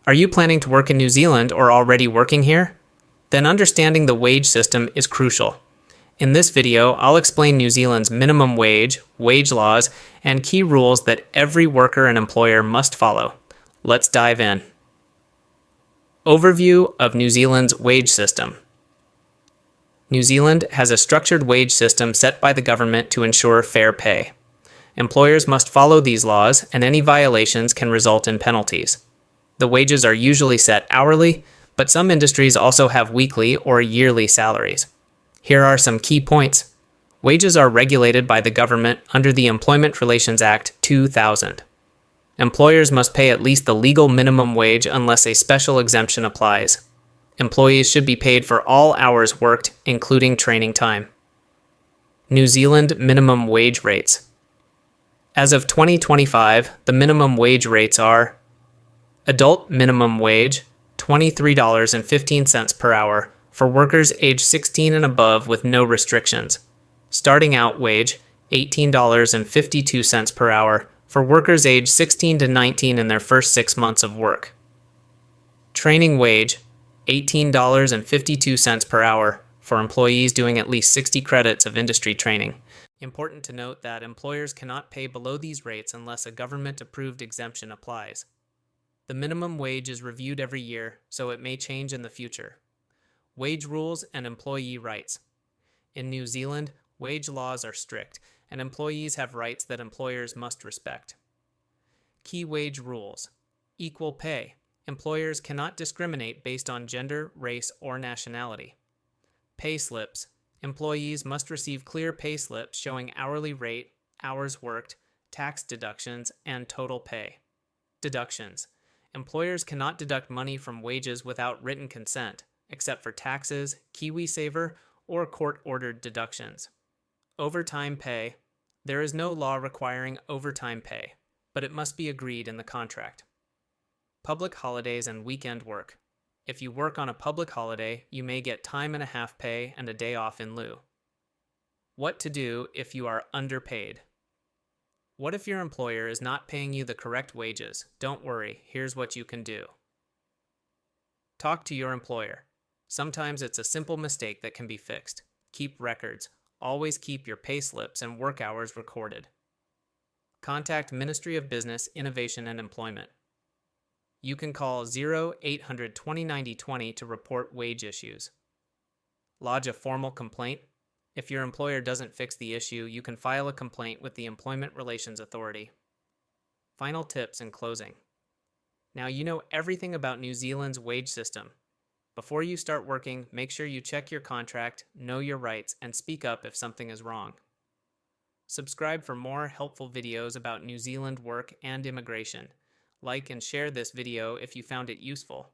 Are you planning to work in New Zealand or already working here? Then understanding the wage system is crucial. In this video, I'll explain New Zealand's minimum wage, wage laws, and key rules that every worker and employer must follow. Let's dive in. Overview of New Zealand's wage system. New Zealand has a structured wage system set by the government to ensure fair pay. Employers must follow these laws, and any violations can result in penalties. The wages are usually set hourly, but some industries also have weekly or yearly salaries. Here are some key points. Wages are regulated by the government under the Employment Relations Act 2000. Employers must pay at least the legal minimum wage unless a special exemption applies. Employees should be paid for all hours worked, including training time. New Zealand minimum wage rates. As of 2025, the minimum wage rates are: adult minimum wage, $23.15 per hour for workers age 16 and above with no restrictions. Starting out wage, $18.52 per hour for workers age 16 to 19 in their first 6 months of work. Training wage, $18.52 per hour for employees doing at least 60 credits of industry training. Important to note that employers cannot pay below these rates unless a government-approved exemption applies. The minimum wage is reviewed every year, so it may change in the future. Wage rules and employee rights. In New Zealand, wage laws are strict, and employees have rights that employers must respect. Key wage rules. Equal pay. Employers cannot discriminate based on gender, race, or nationality. Pay slips. Employees must receive clear pay slips showing hourly rate, hours worked, tax deductions, and total pay. Deductions. Employers cannot deduct money from wages without written consent, except for taxes, KiwiSaver, or court-ordered deductions. Overtime pay. There is no law requiring overtime pay, but it must be agreed in the contract. Public holidays and weekend work. If you work on a public holiday, you may get time and a half pay and a day off in lieu. What to do if you are underpaid. What if your employer is not paying you the correct wages? Don't worry, here's what you can do. Talk to your employer. Sometimes it's a simple mistake that can be fixed. Keep records. Always keep your pay slips and work hours recorded. Contact Ministry of Business, Innovation and Employment. You can call 0800-2090-20 to report wage issues. Lodge a formal complaint. If your employer doesn't fix the issue, you can file a complaint with the Employment Relations Authority. Final tips in closing. Now you know everything about New Zealand's wage system. Before you start working, make sure you check your contract, know your rights, and speak up if something is wrong. Subscribe for more helpful videos about New Zealand work and immigration. Like and share this video if you found it useful.